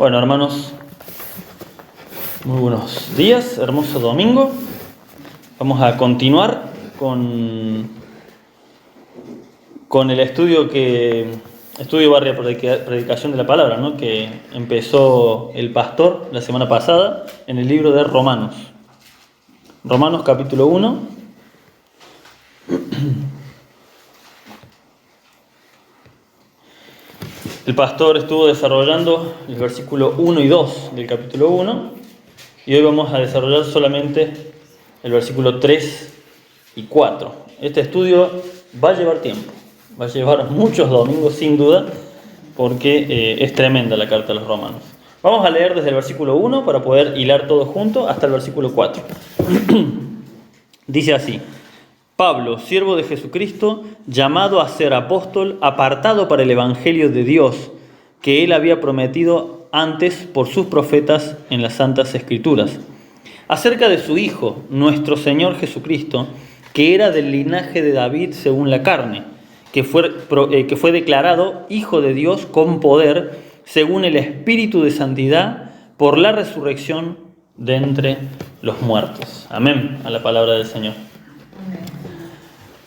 Bueno, hermanos, muy buenos días, hermoso domingo. Vamos a continuar con el estudio barria predicación de la palabra, ¿no? Que empezó el pastor la semana pasada en el libro de Romanos. Romanos capítulo 1. El pastor estuvo desarrollando el versículo 1 y 2 del capítulo 1 y hoy vamos a desarrollar solamente el versículo 3 y 4. Este estudio va a llevar tiempo, va a llevar muchos domingos sin duda, porque es tremenda la carta a los romanos. Vamos a leer desde el versículo 1 para poder hilar todo junto hasta el versículo 4. Dice así: Pablo, siervo de Jesucristo, llamado a ser apóstol, apartado para el evangelio de Dios, que él había prometido antes por sus profetas en las Santas Escrituras, acerca de su Hijo, nuestro Señor Jesucristo, que era del linaje de David según la carne, que fue declarado Hijo de Dios con poder, según el Espíritu de Santidad, por la resurrección de entre los muertos. Amén, a la palabra del Señor.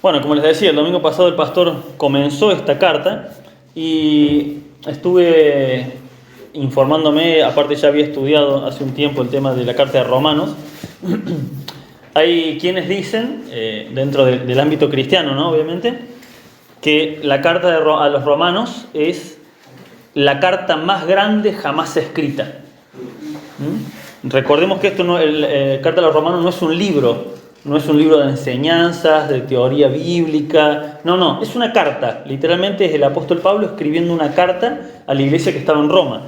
Bueno, como les decía, el domingo pasado el pastor comenzó esta carta y estuve informándome, aparte ya había estudiado hace un tiempo el tema de la carta de Romanos. Hay quienes dicen, dentro del ámbito cristiano, ¿no? Obviamente, que la carta a los romanos es la carta más grande jamás escrita. Recordemos que esto carta a los romanos no es un libro. No es un libro de enseñanzas, de teoría bíblica. No, es una carta. Literalmente es el apóstol Pablo escribiendo una carta a la iglesia que estaba en Roma.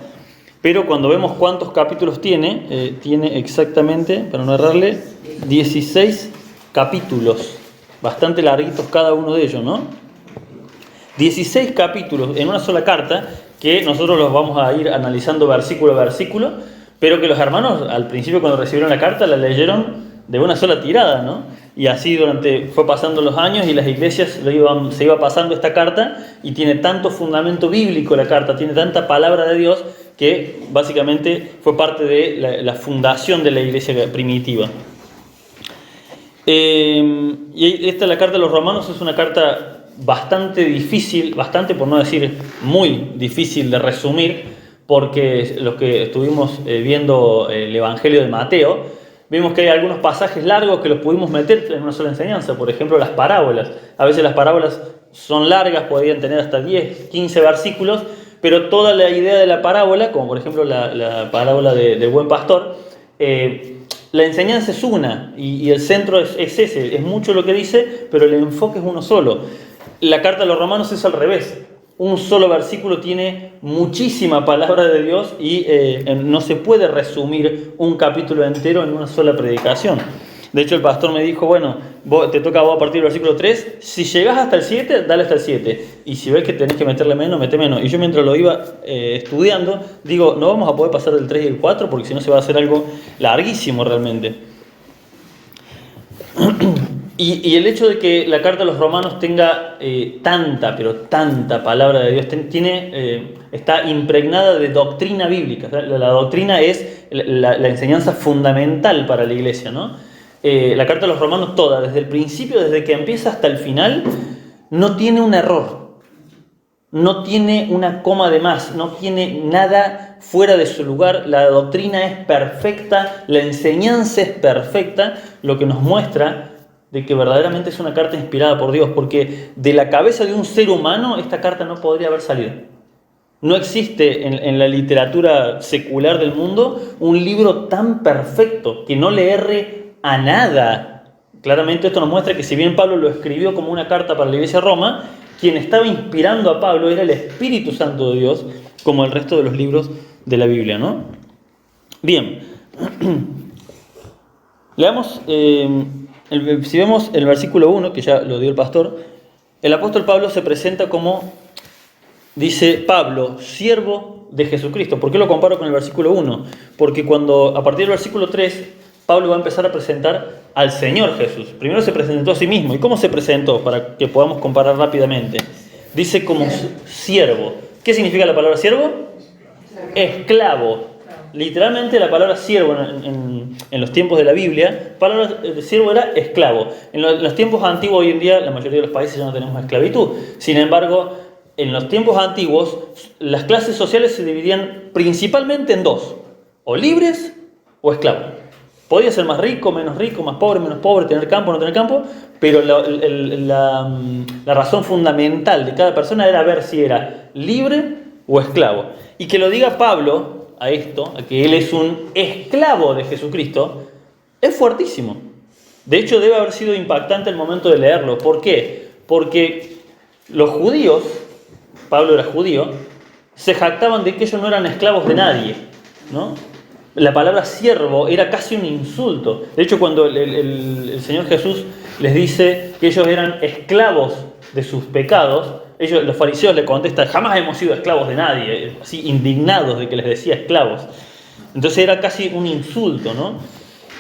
Pero cuando vemos cuántos capítulos tiene exactamente, para no errarle, 16 capítulos. Bastante larguitos cada uno de ellos, ¿no? 16 capítulos en una sola carta, que nosotros los vamos a ir analizando versículo a versículo, pero que los hermanos al principio cuando recibieron la carta la leyeron de una sola tirada, ¿no? Y así fue pasando los años y las iglesias se iba pasando esta carta y tiene tanto fundamento bíblico la carta, tiene tanta palabra de Dios que básicamente fue parte de la fundación de la iglesia primitiva. Y la carta de los romanos es una carta bastante difícil, bastante por no decir muy difícil de resumir, porque los que estuvimos viendo el Evangelio de Mateo, vimos que hay algunos pasajes largos que los pudimos meter en una sola enseñanza. Por ejemplo, las parábolas. A veces las parábolas son largas, podrían tener hasta 10, 15 versículos, pero toda la idea de la parábola, como por ejemplo la parábola del buen pastor, la enseñanza es una y el centro es ese. Es mucho lo que dice, pero el enfoque es uno solo. La carta a los romanos es al revés. Un solo versículo tiene muchísima palabra de Dios y no se puede resumir un capítulo entero en una sola predicación. De hecho, el pastor me dijo, bueno, te toca a vos a partir del versículo 3, si llegás hasta el 7, dale hasta el 7. Y si ves que tenés que meterle menos, mete menos. Y yo mientras lo iba estudiando, digo, no vamos a poder pasar del 3 y el 4 porque si no se va a hacer algo larguísimo realmente. Y el hecho de que la carta a los romanos tenga tanta palabra de Dios, está impregnada de doctrina bíblica. La doctrina es la enseñanza fundamental para la iglesia, ¿no? La carta a los romanos toda, desde el principio, desde que empieza hasta el final, no tiene un error, no tiene una coma de más, no tiene nada fuera de su lugar. La doctrina es perfecta, la enseñanza es perfecta, lo que nos muestra de que verdaderamente es una carta inspirada por Dios, porque de la cabeza de un ser humano esta carta no podría haber salido. No existe en la literatura secular del mundo un libro tan perfecto, que no le erre a nada. Claramente esto nos muestra que si bien Pablo lo escribió como una carta para la iglesia de Roma, quien estaba inspirando a Pablo era el Espíritu Santo de Dios, como el resto de los libros de la Biblia, ¿no? Bien, leamos... Si vemos el versículo 1, que ya lo dio el pastor, el apóstol Pablo se presenta como, dice Pablo, siervo de Jesucristo. ¿Por qué lo comparo con el versículo 1? Porque a partir del versículo 3, Pablo va a empezar a presentar al Señor Jesús. Primero se presentó a sí mismo. ¿Y cómo se presentó? Para que podamos comparar rápidamente. Dice como siervo. ¿Qué significa la palabra siervo? esclavo. Literalmente la palabra siervo en los tiempos de la Biblia, la palabra siervo era esclavo. En los tiempos antiguos, hoy en día, la mayoría de los países ya no tenemos esclavitud. Sin embargo, en los tiempos antiguos, las clases sociales se dividían principalmente en dos: o libres o esclavos. Podía ser más rico, menos pobre, tener campo, no tener campo, pero la razón fundamental de cada persona era ver si era libre o esclavo. Y que lo diga Pablo a esto, a que él es un esclavo de Jesucristo, es fuertísimo. De hecho, debe haber sido impactante el momento de leerlo. ¿Por qué? Porque los judíos, Pablo era judío, se jactaban de que ellos no eran esclavos de nadie, ¿no? La palabra siervo era casi un insulto. De hecho, cuando el Señor Jesús les dice que ellos eran esclavos de sus pecados, los fariseos le contestan: jamás hemos sido esclavos de nadie, así indignados de que les decía esclavos. Entonces era casi un insulto, ¿no?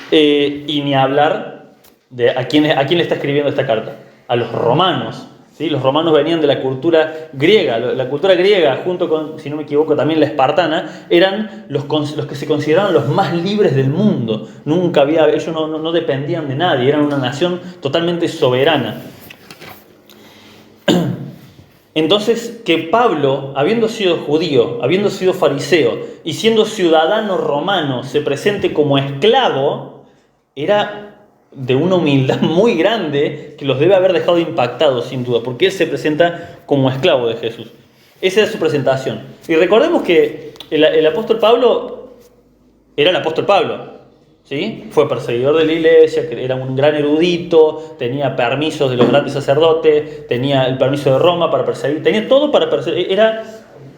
Y ni hablar de a quién le está escribiendo esta carta: a los romanos. ¿Sí? Los romanos venían de la cultura griega. La cultura griega, junto con, si no me equivoco, también la espartana, eran los que se consideraban los más libres del mundo. Ellos no dependían de nadie, eran una nación totalmente soberana. Entonces, que Pablo, habiendo sido judío, habiendo sido fariseo y siendo ciudadano romano, se presente como esclavo, era de una humildad muy grande que los debe haber dejado impactados, sin duda, porque él se presenta como esclavo de Jesús. Esa es su presentación. Y recordemos que el apóstol Pablo era el apóstol Pablo, ¿sí? Fue perseguidor de la iglesia, era un gran erudito, tenía permisos de los grandes sacerdotes, tenía el permiso de Roma para perseguir, tenía todo para perseguir. Era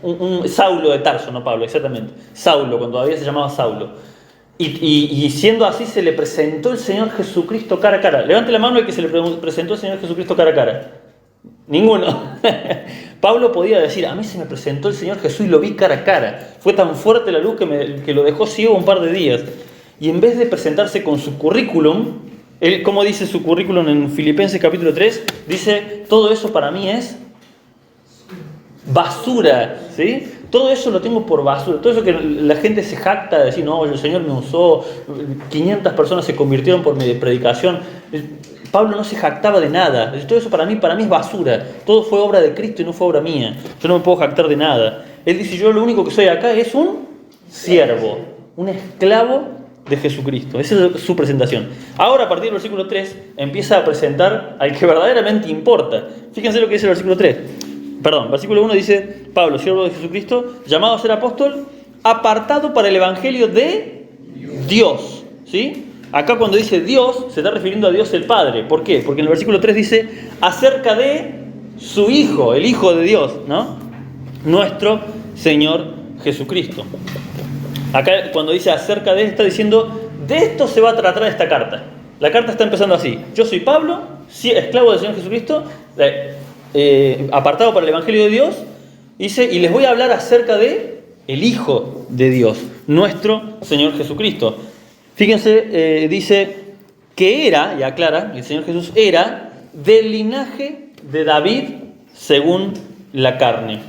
un Saulo de Tarso, no Pablo, exactamente. Saulo, cuando todavía se llamaba Saulo. Y siendo así, se le presentó el Señor Jesucristo cara a cara. Levante la mano el que se le presentó el Señor Jesucristo cara a cara. Ninguno. Pablo podía decir: a mí se me presentó el Señor Jesús y lo vi cara a cara. Fue tan fuerte la luz que lo dejó ciego un par de días. Y en vez de presentarse con su currículum, él, como dice su currículum en Filipenses capítulo 3, dice: todo eso para mí es basura, ¿sí? Todo eso lo tengo por basura. Todo eso que la gente se jacta de decir: no, el Señor me usó, 500 personas se convirtieron por mi predicación. Pablo no se jactaba de nada. Todo eso para mí es basura. Todo fue obra de Cristo y no fue obra mía. Yo no me puedo jactar de nada. Él dice: yo lo único que soy acá es un siervo, un esclavo de Jesucristo. Esa es su presentación. Ahora, a partir del versículo 3, empieza a presentar al que verdaderamente importa. Fíjense lo que dice el versículo 3. Versículo 1 dice: Pablo, siervo de Jesucristo, llamado a ser apóstol, apartado para el evangelio de Dios. ¿Sí? Acá cuando dice Dios, se está refiriendo a Dios el Padre. ¿Por qué? Porque en el versículo 3 dice acerca de su Hijo, el Hijo de Dios, ¿no? Nuestro Señor Jesucristo. Acá cuando dice acerca de, está diciendo: de esto se va a tratar esta carta. La carta está empezando así: yo soy Pablo, esclavo del Señor Jesucristo, apartado para el evangelio de Dios, dice, y les voy a hablar acerca de el Hijo de Dios, nuestro Señor Jesucristo. Fíjense, dice que era, y aclara, el Señor Jesús era del linaje de David según la carne.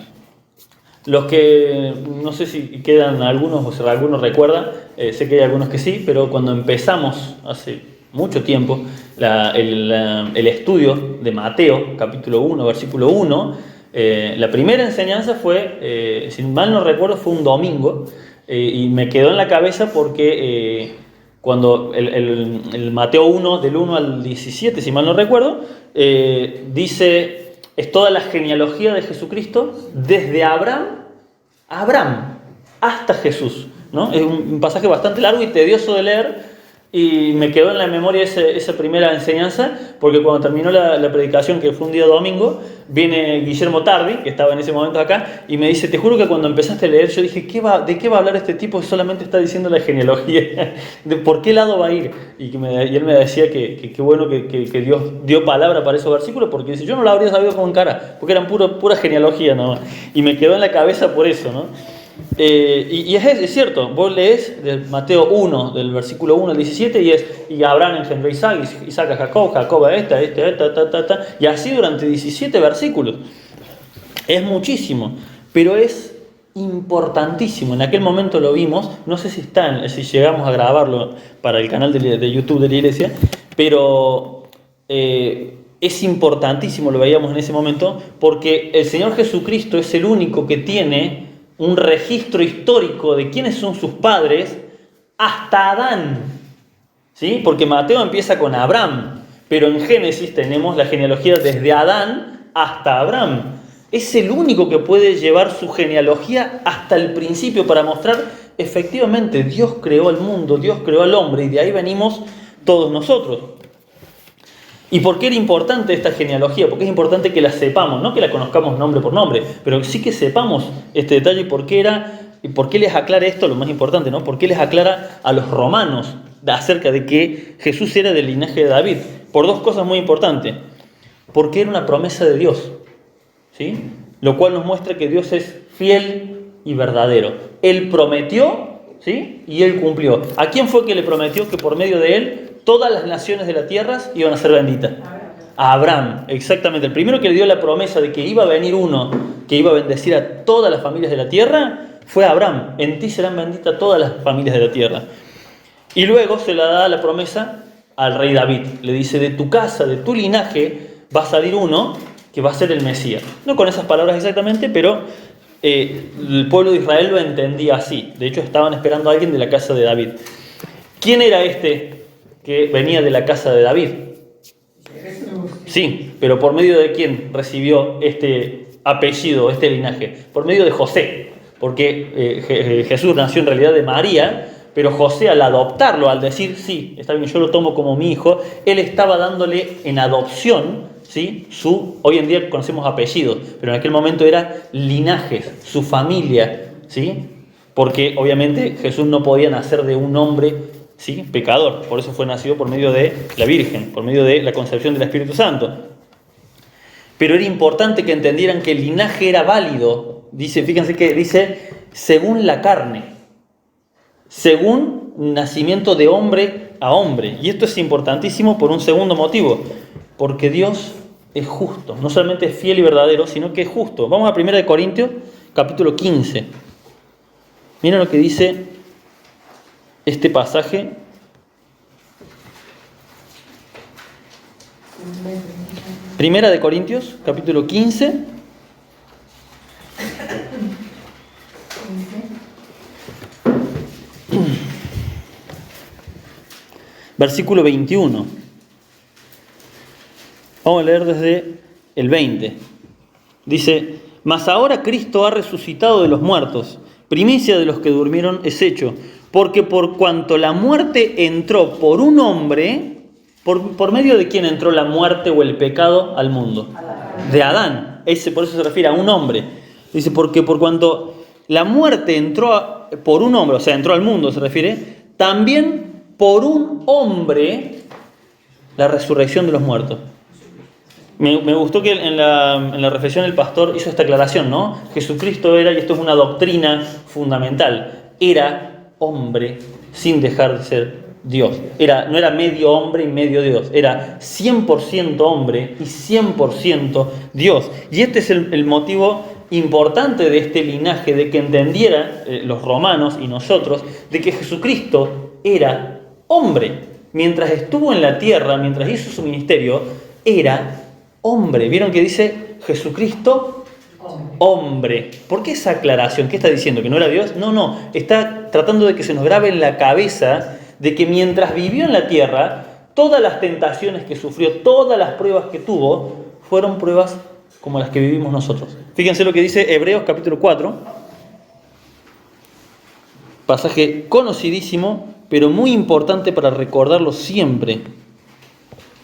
Los que, no sé si quedan algunos o si algunos recuerdan, sé que hay algunos que sí, pero cuando empezamos hace mucho tiempo el estudio de Mateo, capítulo 1, versículo 1, la primera enseñanza fue, si mal no recuerdo, fue un domingo, y me quedó en la cabeza porque cuando el Mateo 1, del 1 al 17, si mal no recuerdo, dice, es toda la genealogía de Jesucristo desde Abraham hasta Jesús, ¿no? Es un pasaje bastante largo y tedioso de leer, y me quedó en la memoria esa primera enseñanza, porque cuando terminó la predicación, que fue un día domingo, viene Guillermo Tardi, que estaba en ese momento acá, y me dice: te juro que cuando empezaste a leer yo dije: ¿de qué va a hablar este tipo que solamente está diciendo la genealogía? ¿De por qué lado va a ir? Y él me decía que bueno que Dios dio palabra para esos versículos, porque dice: yo no lo habría sabido con cara, porque eran pura genealogía nada más. Y me quedó en la cabeza por eso, ¿no? Y es cierto, vos lees de Mateo 1, del versículo 1 al 17, y Abraham engendró a Isaac, Isaac a Jacob, Jacob a y así durante 17 versículos. Es muchísimo, pero es importantísimo. En aquel momento lo vimos, no sé si llegamos a grabarlo para el canal de YouTube de la iglesia, pero es importantísimo, lo veíamos en ese momento, porque el Señor Jesucristo es el único que tiene un registro histórico de quiénes son sus padres hasta Adán, ¿sí? Porque Mateo empieza con Abraham, pero en Génesis tenemos la genealogía desde Adán hasta Abraham. Es el único que puede llevar su genealogía hasta el principio para mostrar efectivamente Dios creó al mundo, Dios creó al hombre y de ahí venimos todos nosotros. ¿Y por qué era importante esta genealogía? Porque es importante que la sepamos, no que la conozcamos nombre por nombre, pero sí que sepamos este detalle y por qué les aclara esto, lo más importante, ¿no? ¿Por qué les aclara a los romanos acerca de que Jesús era del linaje de David? Por dos cosas muy importantes. Porque era una promesa de Dios, ¿sí? Lo cual nos muestra que Dios es fiel y verdadero. Él prometió, ¿sí? Y Él cumplió. ¿A quién fue que le prometió que por medio de Él todas las naciones de la tierra iban a ser benditas? A Abraham, exactamente. El primero que le dio la promesa de que iba a venir uno que iba a bendecir a todas las familias de la tierra fue Abraham. En ti serán benditas todas las familias de la tierra. Y luego se la da la promesa al rey David. Le dice, de tu casa, de tu linaje, va a salir uno que va a ser el Mesías. No con esas palabras exactamente, pero el pueblo de Israel lo entendía así. De hecho, estaban esperando a alguien de la casa de David. ¿Quién era este que venía de la casa de David? Sí, pero ¿por medio de quién recibió este apellido, este linaje? Por medio de José, porque Jesús nació en realidad de María, pero José al adoptarlo, al decir, sí, está bien, yo lo tomo como mi hijo, él estaba dándole en adopción, ¿sí? Hoy en día conocemos apellidos, pero en aquel momento era linajes, su familia, ¿sí? Porque obviamente Jesús no podía nacer de un hombre, ¿sí? Pecador, por eso fue nacido por medio de la Virgen, por medio de la concepción del Espíritu Santo. Pero era importante que entendieran que el linaje era válido. Fíjense que dice, según la carne, según nacimiento de hombre a hombre. Y esto es importantísimo por un segundo motivo, porque Dios es justo, no solamente es fiel y verdadero, sino que es justo. Vamos a 1 Corintios, capítulo 15. Miren lo que dice este pasaje. Primera de Corintios, capítulo 15. Versículo 21. Vamos a leer desde el 20. Dice, mas ahora Cristo ha resucitado de los muertos, primicia de los que durmieron es hecho, porque por cuanto la muerte entró por un hombre, ¿por medio de quién entró la muerte o el pecado al mundo? De Adán. Por eso se refiere a un hombre. Dice, porque por cuanto la muerte entró por un hombre, o sea, entró al mundo, se refiere, también por un hombre la resurrección de los muertos. Me gustó que en la reflexión el pastor hizo esta aclaración, ¿no? Jesucristo era, y esto es una doctrina fundamental, era hombre sin dejar de ser Dios. No era medio hombre y medio Dios, era 100% hombre y 100% Dios. Y este es el motivo importante de este linaje, de que entendieran los romanos y nosotros, de que Jesucristo era hombre. Mientras estuvo en la tierra, mientras hizo su ministerio, era hombre. ¿Vieron que dice Jesucristo hombre? ¿Por qué esa aclaración? ¿Qué está diciendo? ¿Que no era Dios? No. Está tratando de que se nos grabe en la cabeza de que mientras vivió en la tierra, todas las tentaciones que sufrió, todas las pruebas que tuvo, fueron pruebas como las que vivimos nosotros. Fíjense lo que dice Hebreos capítulo 4. Pasaje conocidísimo, pero muy importante para recordarlo siempre.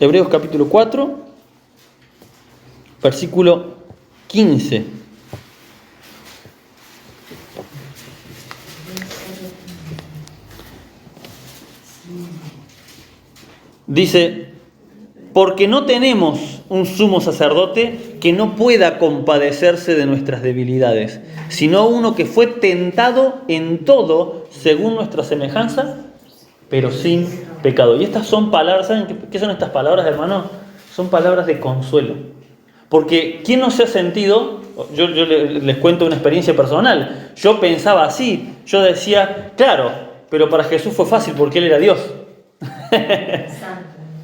Hebreos capítulo 4, versículo 15. Dice, porque no tenemos un sumo sacerdote que no pueda compadecerse de nuestras debilidades, sino uno que fue tentado en todo según nuestra semejanza, pero sin pecado. Y estas son palabras, ¿saben qué son estas palabras, hermanos? Son palabras de consuelo. Porque ¿quién no se ha sentido les cuento una experiencia personal. Yo pensaba así, yo decía, claro, pero para Jesús fue fácil porque Él era Dios.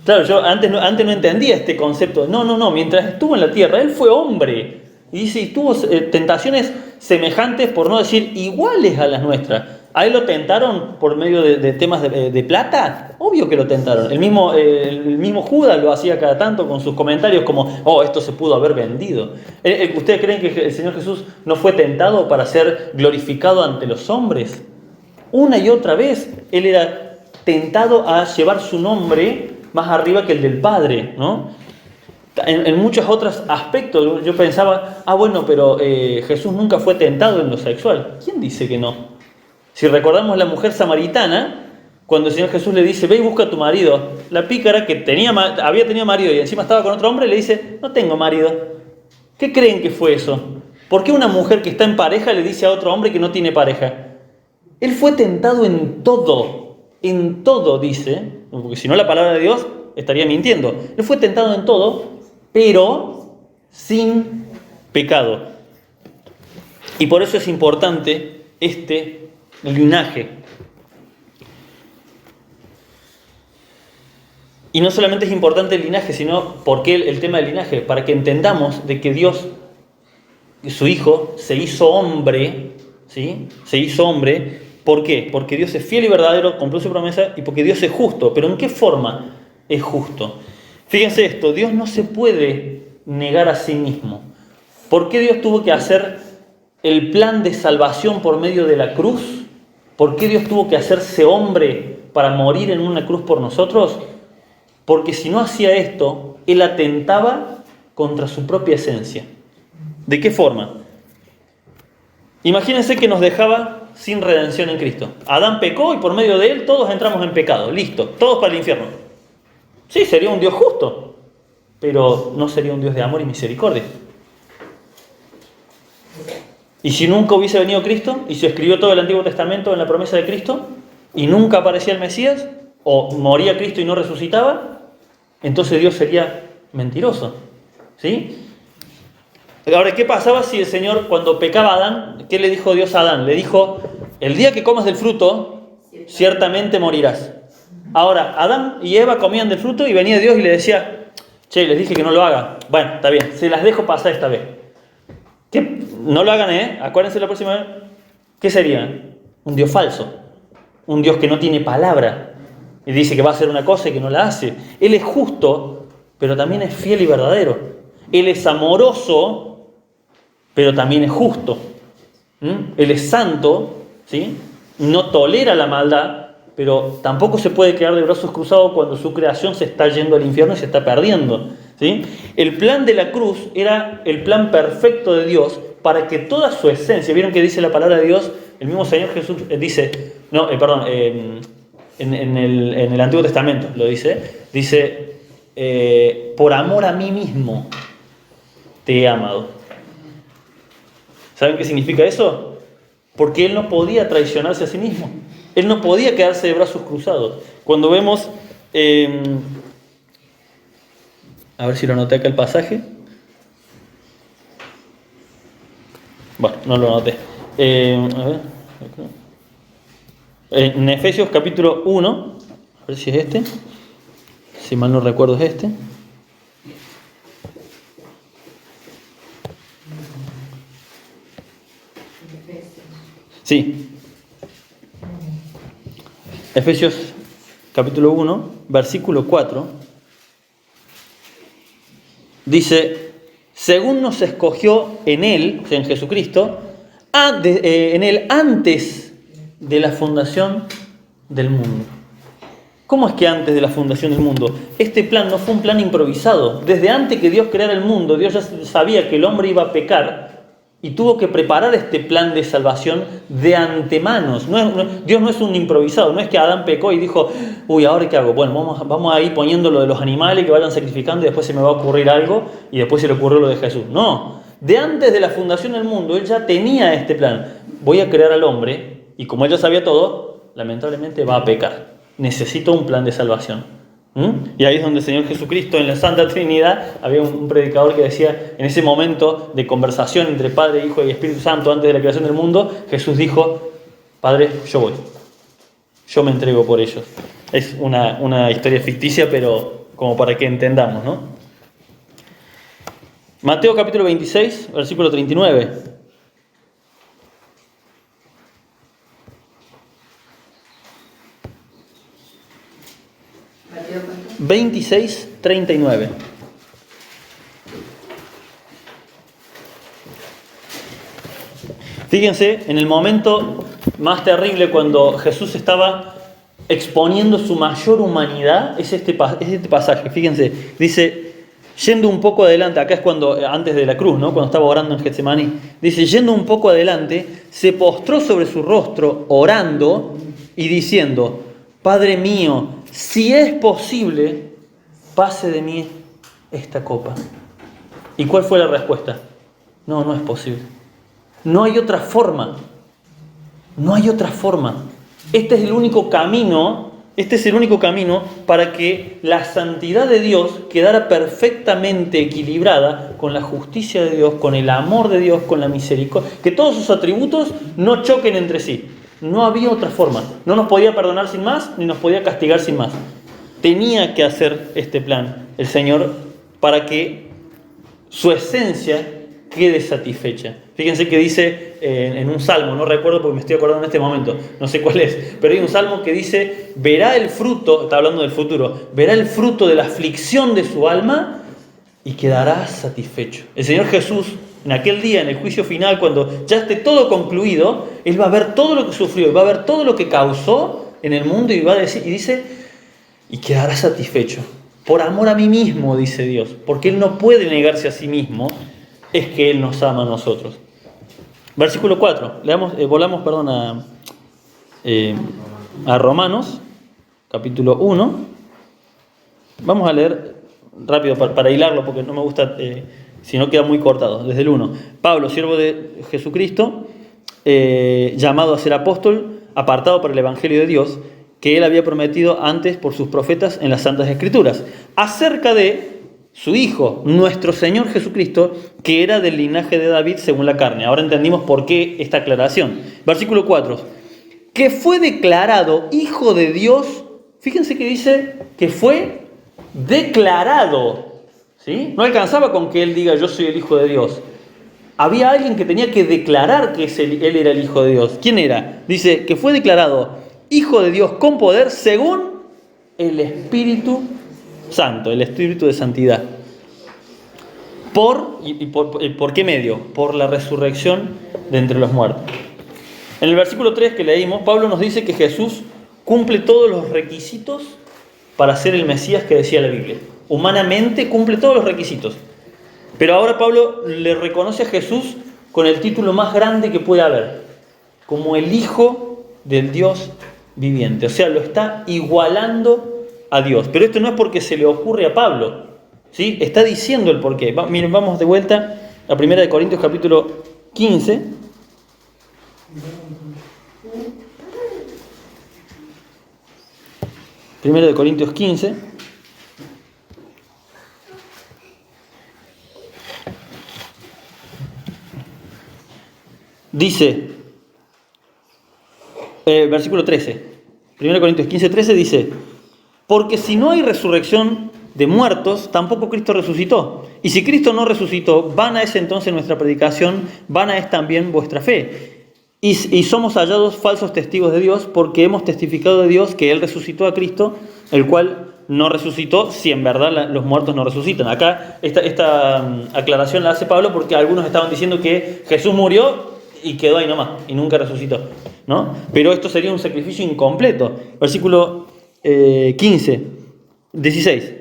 Claro, yo antes no entendía este concepto. No, mientras estuvo en la tierra, Él fue hombre. Y dice, y tuvo tentaciones semejantes, por no decir iguales a las nuestras. ¿A Él lo tentaron por medio de temas de plata? Obvio que lo tentaron. El mismo Judas lo hacía cada tanto con sus comentarios como, oh, esto se pudo haber vendido. ¿Ustedes creen que el Señor Jesús no fue tentado para ser glorificado ante los hombres? Una y otra vez Él era tentado a llevar su nombre más arriba que el del Padre, ¿no? En muchos otros aspectos yo pensaba, bueno, pero Jesús nunca fue tentado en lo sexual. ¿Quién dice que no? Si recordamos la mujer samaritana, cuando el Señor Jesús le dice, ve y busca a tu marido, la pícara que había tenido marido y encima estaba con otro hombre, le dice, no tengo marido. ¿Qué creen que fue eso? ¿Por qué una mujer que está en pareja le dice a otro hombre que no tiene pareja? Él fue tentado en todo dice, porque si no la palabra de Dios estaría mintiendo. Él fue tentado en todo, pero sin pecado. Y por eso es importante este linaje. Y no solamente es importante el linaje, sino porque el tema del linaje, para que entendamos de que Dios, su Hijo, se hizo hombre, ¿sí? Se hizo hombre. ¿Por qué? Porque Dios es fiel y verdadero, cumplió su promesa, y porque Dios es justo. ¿Pero en qué forma es justo? Fíjense esto, Dios no se puede negar a sí mismo. ¿Por qué Dios tuvo que hacer el plan de salvación por medio de la cruz? ¿Por qué Dios tuvo que hacerse hombre para morir en una cruz por nosotros? Porque si no hacía esto, Él atentaba contra su propia esencia. ¿De qué forma? Imagínense que nos dejaba sin redención en Cristo. Adán pecó y por medio de él todos entramos en pecado. Listo, todos para el infierno. Sí, sería un Dios justo, pero no sería un Dios de amor y misericordia. Y si nunca hubiese venido Cristo y se escribió todo el Antiguo Testamento en la promesa de Cristo y nunca aparecía el Mesías, o moría Cristo y no resucitaba, entonces Dios sería mentiroso. ¿Sí? Ahora, ¿qué pasaba si el Señor, cuando pecaba a Adán, qué le dijo Dios a Adán? Le dijo, el día que comas del fruto, ciertamente morirás. Ahora, Adán y Eva comían del fruto y venía Dios y le decía, che, les dije que no lo hagan. Bueno, está bien, se las dejo pasar esta vez. ¿Qué? No lo hagan, acuérdense la próxima vez. ¿Qué sería? Un Dios falso. Un Dios que no tiene palabra. Y dice que va a hacer una cosa y que no la hace. Él es justo, pero también es fiel y verdadero. Él es amoroso, pero también es justo. Él es santo, ¿sí? No tolera la maldad, pero tampoco se puede quedar de brazos cruzados cuando su creación se está yendo al infierno y se está perdiendo, ¿sí? El plan de la cruz era el plan perfecto de Dios para que toda su esencia, ¿vieron que dice la palabra de Dios? El mismo Señor Jesús dice, en el Antiguo Testamento lo dice, por amor a mí mismo te he amado. ¿Saben qué significa eso? Porque Él no podía traicionarse a sí mismo. Él no podía quedarse de brazos cruzados. Cuando vemos, a ver si lo anoté acá el pasaje. Bueno, no lo anoté. A ver. En Efesios capítulo 1, a ver si es este. Si mal no recuerdo es este. Sí. Efesios capítulo 1, versículo 4. Dice, según nos escogió en Él, o sea, en Jesucristo, en Él antes de la fundación del mundo. ¿Cómo es que antes de la fundación del mundo? Este plan no fue un plan improvisado. Desde antes que Dios creara el mundo, Dios ya sabía que el hombre iba a pecar y tuvo que preparar este plan de salvación de antemano. Dios no es un improvisado, no es que Adán pecó y dijo, uy, ¿ahora qué hago? Bueno, vamos a ir poniendo lo de los animales que vayan sacrificando y después se me va a ocurrir algo y después se le ocurrió lo de Jesús. No, de antes de la fundación del mundo, Él ya tenía este plan. Voy a crear al hombre y como Él ya sabía todo, lamentablemente va a pecar. Necesito un plan de salvación. Y ahí es donde el Señor Jesucristo, en la Santa Trinidad, había un predicador que decía, en ese momento de conversación entre Padre, Hijo y Espíritu Santo antes de la creación del mundo, Jesús dijo, Padre, yo voy, yo me entrego por ellos. Es una historia ficticia, pero como para que entendamos, ¿no? Mateo capítulo 26, versículo 39. Mateo, ¿cuánto? 26, 39. Fíjense, en el momento más terrible cuando Jesús estaba exponiendo su mayor humanidad, es este pasaje. Fíjense, dice, yendo un poco adelante, acá es cuando, antes de la cruz, ¿no? Cuando estaba orando en Getsemaní, dice, yendo un poco adelante, se postró sobre su rostro, orando y diciendo, Padre mío, si es posible, pase de mí esta copa. ¿Y cuál fue la respuesta? No, no es posible. No hay otra forma. No hay otra forma. Este es el único camino para que la santidad de Dios quedara perfectamente equilibrada con la justicia de Dios, con el amor de Dios, con la misericordia, que todos sus atributos no choquen entre sí. No había otra forma. No nos podía perdonar sin más, ni nos podía castigar sin más. Tenía que hacer este plan el Señor para que su esencia quede satisfecha. Fíjense que dice en un salmo, no recuerdo porque me estoy acordando en este momento, no sé cuál es, pero hay un salmo que dice, verá el fruto, está hablando del futuro, verá el fruto de la aflicción de su alma y quedará satisfecho. El Señor Jesús, en aquel día, en el juicio final, cuando ya esté todo concluido, Él va a ver todo lo que sufrió, y va a ver todo lo que causó en el mundo y va a decir, y dice, y quedará satisfecho. Por amor a mí mismo, dice Dios, porque Él no puede negarse a sí mismo, es que Él nos ama a nosotros. Versículo 4, volamos a Romanos, capítulo 1. Vamos a leer rápido para hilarlo, porque no me gusta, si no queda muy cortado, desde el 1. Pablo, siervo de Jesucristo, llamado a ser apóstol, apartado para el Evangelio de Dios, que Él había prometido antes por sus profetas en las Santas Escrituras, acerca de su Hijo, nuestro Señor Jesucristo, que era del linaje de David según la carne. Ahora entendimos por qué esta aclaración. Versículo 4. Que fue declarado Hijo de Dios. Fíjense que dice que fue declarado. ¿Sí? No alcanzaba con que Él diga yo soy el Hijo de Dios. Había alguien que tenía que declarar que Él era el Hijo de Dios. ¿Quién era? Dice que fue declarado Hijo de Dios con poder según el Espíritu Santo, el Espíritu de santidad. ¿Por qué medio? Por la resurrección de entre los muertos. En el versículo 3 que leímos, Pablo nos dice que Jesús cumple todos los requisitos para ser el Mesías que decía la Biblia. Humanamente cumple todos los requisitos. Pero ahora Pablo le reconoce a Jesús con el título más grande que puede haber, como el Hijo del Dios viviente. O sea, lo está igualando a Dios. Pero esto no es porque se le ocurre a Pablo, ¿sí? Está diciendo el porqué. Miren, vamos de vuelta a 1 Corintios capítulo 15. Primero de Corintios 15. Dice, versículo 13. 1 Corintios 15, 13 dice, porque si no hay resurrección de muertos, tampoco Cristo resucitó. Y si Cristo no resucitó, vana es entonces nuestra predicación, vana es también vuestra fe. Y somos hallados falsos testigos de Dios, porque hemos testificado de Dios que Él resucitó a Cristo, el cual no resucitó, si en verdad los muertos no resucitan. Acá esta aclaración la hace Pablo porque algunos estaban diciendo que Jesús murió y quedó ahí nomás, y nunca resucitó, ¿no? Pero esto sería un sacrificio incompleto. Versículo 16.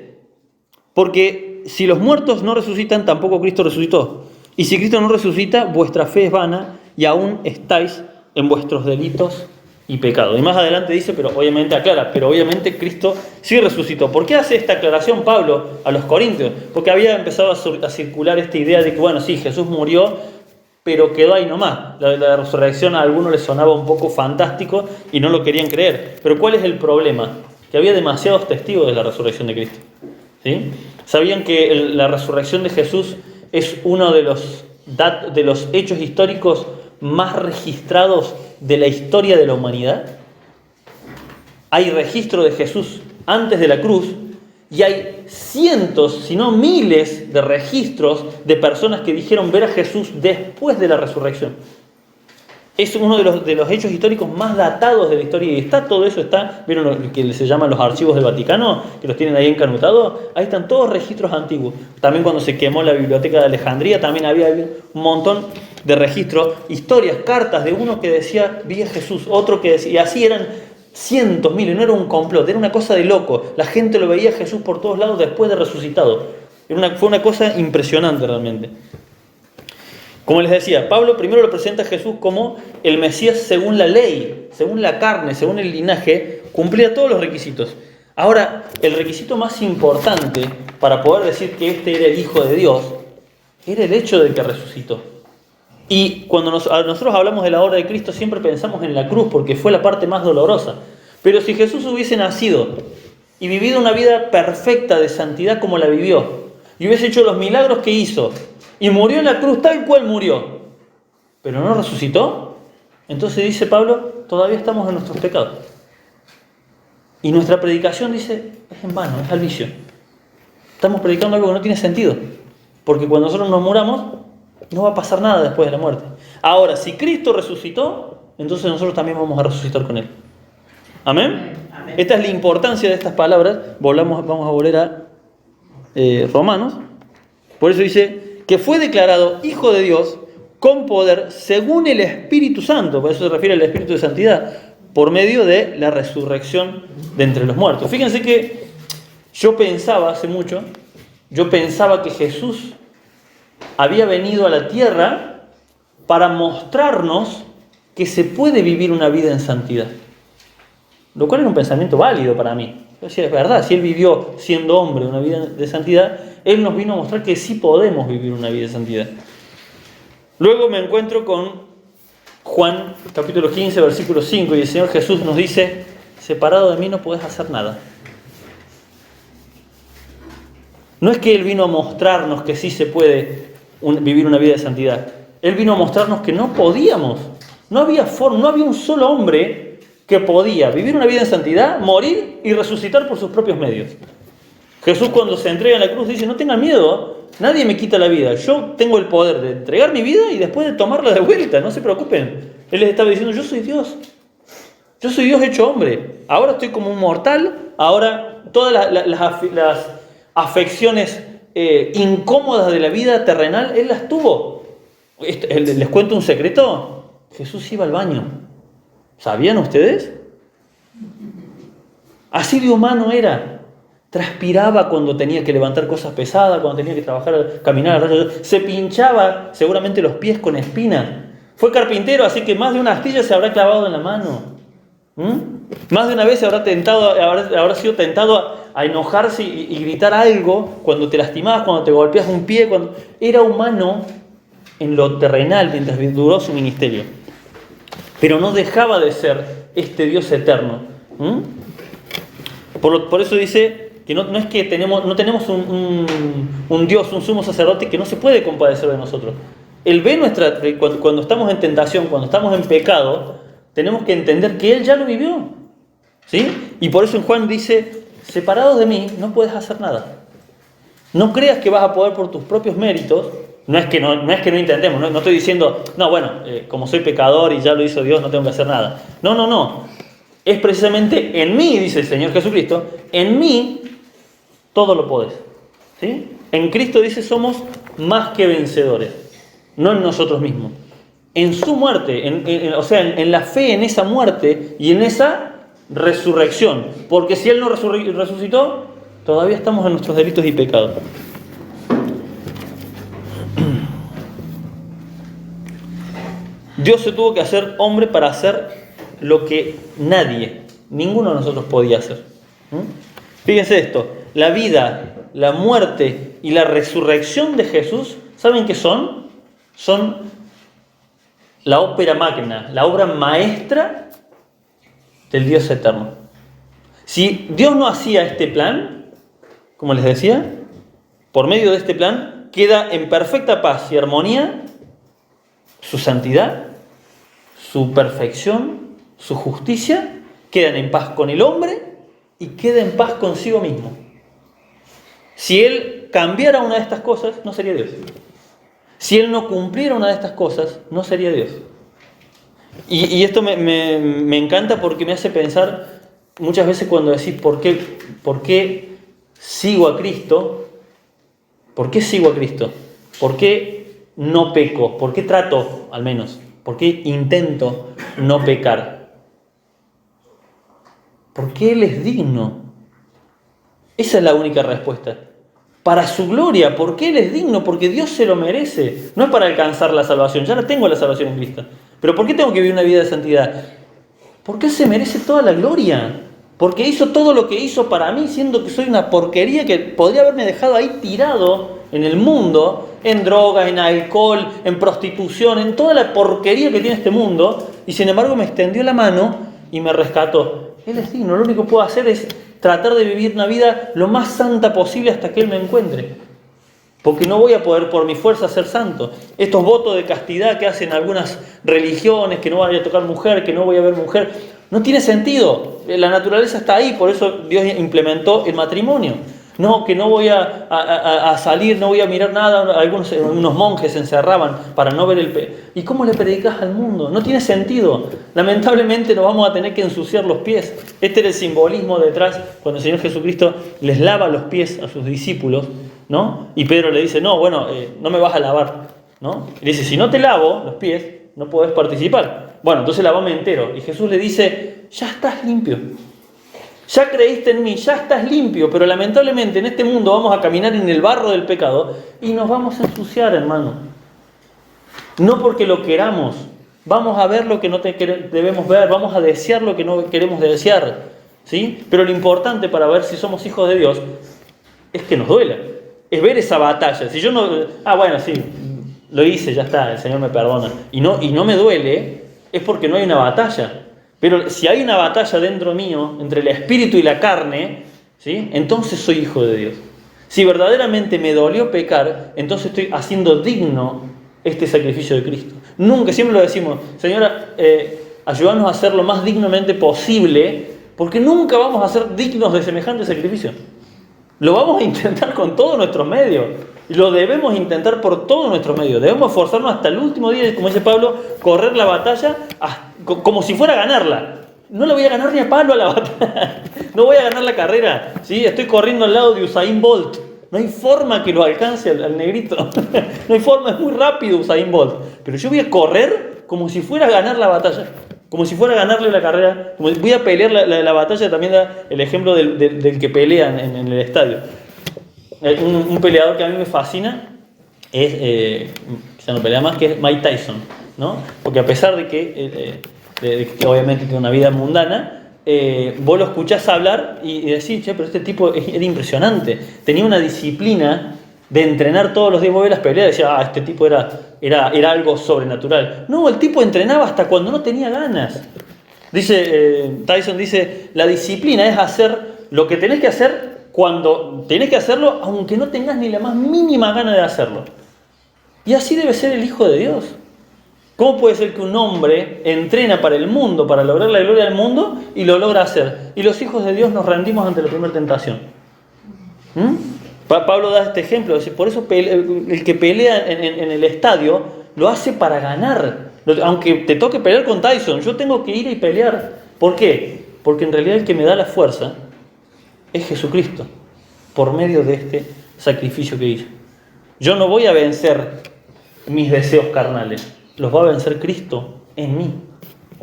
Porque si los muertos no resucitan, tampoco Cristo resucitó. Y si Cristo no resucita, vuestra fe es vana y aún estáis en vuestros delitos y pecados. Y más adelante dice, pero obviamente Cristo sí resucitó. ¿Por qué hace esta aclaración Pablo a los corintios? Porque había empezado a circular esta idea de que, bueno, sí, Jesús murió, pero quedó ahí nomás. La resurrección a algunos les sonaba un poco fantástico y no lo querían creer. Pero ¿cuál es el problema? que había demasiados testigos de la resurrección de Cristo. ¿Sí? Sabían que la resurrección de Jesús es uno de los hechos históricos más registrados de la historia de la humanidad. Hay registro de Jesús antes de la cruz y hay cientos, si no miles, de registros de personas que dijeron ver a Jesús después de la resurrección. Es uno de los hechos históricos más datados de la historia, y está todo eso, ¿vieron lo que se llaman los archivos del Vaticano? Que los tienen ahí encanutados. Ahí están todos registros antiguos. También cuando se quemó la biblioteca de Alejandría, también había un montón de registros, historias, cartas de uno que decía, vi a Jesús, otro que decía, y así eran cientos, miles, no era un complot, era una cosa de loco. La gente lo veía a Jesús por todos lados después de resucitado. Fue una cosa impresionante realmente. Como les decía, Pablo primero lo presenta a Jesús como el Mesías según la ley, según la carne, según el linaje, cumplía todos los requisitos. Ahora, el requisito más importante para poder decir que este era el Hijo de Dios, era el hecho de que resucitó. Y cuando nosotros hablamos de la obra de Cristo, siempre pensamos en la cruz, porque fue la parte más dolorosa. Pero si Jesús hubiese nacido y vivido una vida perfecta de santidad como la vivió, y hubiese hecho los milagros que hizo, y murió en la cruz tal cual murió, pero no resucitó, entonces dice Pablo, todavía estamos en nuestros pecados. Y nuestra predicación, dice, es en vano, es al vicio. Estamos predicando algo que no tiene sentido, porque cuando nosotros nos muramos, no va a pasar nada después de la muerte. Ahora, si Cristo resucitó, entonces nosotros también vamos a resucitar con Él. ¿Amén? Amén. Esta es la importancia de estas palabras. Vamos a volver a Romanos. Por eso dice que fue declarado Hijo de Dios con poder según el Espíritu Santo. Por eso se refiere al Espíritu de Santidad, por medio de la resurrección de entre los muertos. Fíjense que yo pensaba hace mucho, que Jesús había venido a la tierra para mostrarnos que se puede vivir una vida en santidad. Lo cual era un pensamiento válido para mí. Yo decía, es verdad, si Él vivió siendo hombre una vida de santidad, Él nos vino a mostrar que sí podemos vivir una vida de santidad. Luego me encuentro con Juan, capítulo 15, versículo 5, y el Señor Jesús nos dice, separado de mí no podés hacer nada. No es que Él vino a mostrarnos que sí se puede vivir una vida de santidad. Él vino a mostrarnos que no podíamos. No había forma, no había un solo hombre que podía vivir una vida en santidad, morir y resucitar por sus propios medios. Jesús, cuando se entrega en la cruz, dice, no tengan miedo, nadie me quita la vida. Yo tengo el poder de entregar mi vida y después de tomarla de vuelta, no se preocupen. Él les estaba diciendo, yo soy Dios. Yo soy Dios hecho hombre. Ahora estoy como un mortal, ahora todas las afecciones incómodas de la vida terrenal, Él las tuvo. Les cuento un secreto, Jesús iba al baño. ¿Sabían ustedes? Así de humano era. Transpiraba cuando tenía que levantar cosas pesadas, cuando tenía que trabajar, caminar. Se pinchaba seguramente los pies con espinas. Fue carpintero, así que más de una astilla se habrá clavado en la mano. Más de una vez habrá sido tentado a enojarse y gritar algo cuando te lastimabas, cuando te golpeas un pie. Era humano en lo terrenal mientras duró su ministerio. Pero no dejaba de ser este Dios eterno. Por eso dice que no es que no tenemos un Dios, un sumo sacerdote que no se puede compadecer de nosotros. Él ve cuando estamos en tentación, cuando estamos en pecado, tenemos que entender que Él ya lo vivió. ¿Sí? Y por eso en Juan dice, separados de mí no puedes hacer nada. No creas que vas a poder por tus propios méritos. No es que no intentemos, no estoy diciendo, como soy pecador y ya lo hizo Dios, no tengo que hacer nada. No. Es precisamente en mí, dice el Señor Jesucristo, en mí todo lo podés. ¿Sí? En Cristo dice, somos más que vencedores, no en nosotros mismos. En su muerte, en la fe en esa muerte y en esa resurrección. Porque si Él no resucitó, todavía estamos en nuestros delitos y pecados. Dios se tuvo que hacer hombre para hacer lo que ninguno de nosotros podía hacer. Fíjense esto, la vida, la muerte y la resurrección de Jesús, ¿saben qué son? Son la ópera magna, la obra maestra del Dios eterno. Si Dios no hacía este plan, como les decía, por medio de este plan queda en perfecta paz y armonía su santidad, su perfección, su justicia, quedan en paz con el hombre y queda en paz consigo mismo. Si Él cambiara una de estas cosas, no sería Dios. Si Él no cumpliera una de estas cosas, no sería Dios. Y esto me encanta porque me hace pensar muchas veces cuando decís, ¿por qué sigo a Cristo? ¿Por qué sigo a Cristo? ¿Por qué no peco? ¿Por qué trato, al menos? ¿Por qué intento no pecar? Porque Él es digno. Esa es la única respuesta. Para su gloria, porque Él es digno, porque Dios se lo merece. No es para alcanzar la salvación, ya la tengo la salvación en Cristo. Pero ¿por qué tengo que vivir una vida de santidad? Porque Él se merece toda la gloria. Porque hizo todo lo que hizo para mí, siendo que soy una porquería que podría haberme dejado ahí tirado en el mundo, en drogas, en alcohol, en prostitución, en toda la porquería que tiene este mundo, y sin embargo me extendió la mano y me rescató. Él es digno, lo único que puedo hacer es tratar de vivir una vida lo más santa posible hasta que Él me encuentre. Porque no voy a poder por mi fuerza ser santo. Estos votos de castidad que hacen algunas religiones, que no voy a tocar mujer, que no voy a ver mujer, no tiene sentido. La naturaleza está ahí, por eso Dios implementó el matrimonio. No, que no voy a salir, no voy a mirar nada. Unos monjes se encerraban para no ver el ¿Y cómo le predicas al mundo? No tiene sentido. Lamentablemente nos vamos a tener que ensuciar los pies. Este era el simbolismo detrás, cuando el Señor Jesucristo les lava los pies a sus discípulos, ¿no? Y Pedro le dice, no, bueno, no me vas a lavar, ¿no? Y le dice, si no te lavo los pies, no podés participar. Bueno, entonces lavame entero. Y Jesús le dice, ya estás limpio. Ya creíste en mí, ya estás limpio, pero lamentablemente en este mundo vamos a caminar en el barro del pecado y nos vamos a ensuciar, hermano. No porque lo queramos, vamos a ver lo que no debemos ver, vamos a desear lo que no queremos desear, ¿sí? Pero lo importante para ver si somos hijos de Dios es que nos duela, es ver esa batalla. Si yo no, bueno, sí, lo hice, ya está, el Señor me perdona, y no me duele, es porque no hay una batalla. Pero si hay una batalla dentro mío, entre el espíritu y la carne, ¿sí? Entonces soy hijo de Dios. Si verdaderamente me dolió pecar, entonces estoy haciendo digno este sacrificio de Cristo. Nunca, siempre lo decimos, Señora, ayúdanos a hacer lo más dignamente posible, porque nunca vamos a ser dignos de semejante sacrificio. Lo vamos a intentar con todos nuestros medios. Y lo debemos intentar por todos nuestros medios. Debemos esforzarnos hasta el último día, como dice Pablo, correr la batalla como si fuera a ganarla. No le voy a ganar ni a palo a la batalla. No voy a ganar la carrera. ¿Sí? Estoy corriendo al lado de Usain Bolt. No hay forma que lo alcance al negrito. No hay forma, es muy rápido Usain Bolt. Pero yo voy a correr como si fuera a ganar la batalla. Como si fuera a ganarle la carrera. Voy a pelear la batalla. También da el ejemplo del que pelea en el estadio. Un peleador que a mí me fascina es, ya no pelea más, que es Mike Tyson, ¿no? Porque a pesar de que obviamente tiene una vida mundana, vos lo escuchás hablar y decís, che, pero este tipo era impresionante. Tenía una disciplina de entrenar todos los días. Vos ves las peleas y decías, este tipo era algo sobrenatural. No, el tipo entrenaba hasta cuando no tenía ganas. Tyson dice, la disciplina es hacer lo que tenés que hacer cuando tenés que hacerlo, aunque no tengas ni la más mínima gana de hacerlo. Y así debe ser el Hijo de Dios. ¿Cómo puede ser que un hombre entrena para el mundo, para lograr la gloria del mundo, y lo logra hacer? Y los hijos de Dios nos rendimos ante la primera tentación. Pablo da este ejemplo. Por eso el que pelea en el estadio lo hace para ganar. Aunque te toque pelear con Tyson, yo tengo que ir y pelear. ¿Por qué? Porque en realidad el que me da la fuerza es Jesucristo, por medio de este sacrificio que hizo. Yo no voy a vencer mis deseos carnales, los va a vencer Cristo en mí.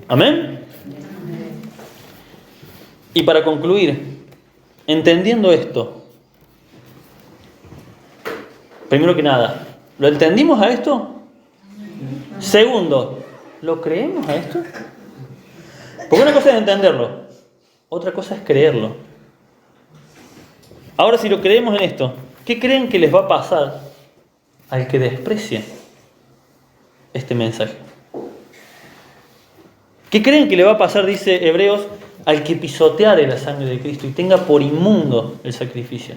¿Amén? Y para concluir, entendiendo esto, primero que nada, ¿lo entendimos a esto? Segundo, ¿lo creemos a esto? Porque una cosa es entenderlo, otra cosa es creerlo. Ahora, si lo creemos en esto, ¿qué creen que les va a pasar al que desprecie este mensaje? ¿Qué creen que le va a pasar, dice Hebreos, al que pisoteare la sangre de Cristo y tenga por inmundo el sacrificio.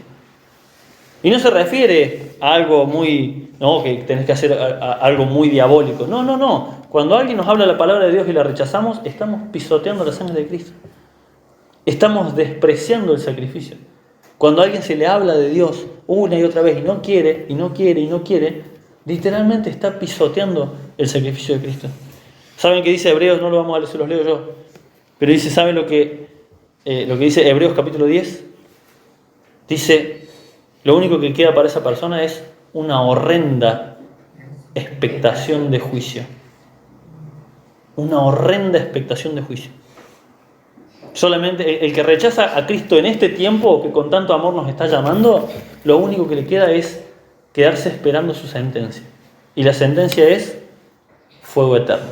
Y no se refiere a algo muy, no, que tenés que hacer algo muy diabólico. No, no, no. Cuando alguien nos habla la palabra de Dios y la rechazamos, estamos pisoteando la sangre de Cristo. Estamos despreciando el sacrificio. Cuando a alguien se le habla de Dios una y otra vez y no quiere, y no quiere, y no quiere, literalmente está pisoteando el sacrificio de Cristo. ¿Saben qué dice Hebreos? No lo vamos a leer, se los leo yo. Pero dice, ¿saben lo que dice Hebreos capítulo 10? Dice, lo único que queda para esa persona es una horrenda expectación de juicio. Una horrenda expectación de juicio. Solamente el que rechaza a Cristo en este tiempo que con tanto amor nos está llamando, lo único que le queda es quedarse esperando su sentencia. Y la sentencia es fuego eterno.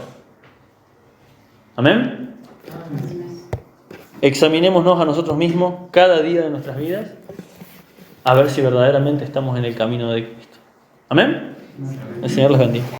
¿Amén? Examinémonos a nosotros mismos cada día de nuestras vidas a ver si verdaderamente estamos en el camino de Cristo. ¿Amén? El Señor les bendiga.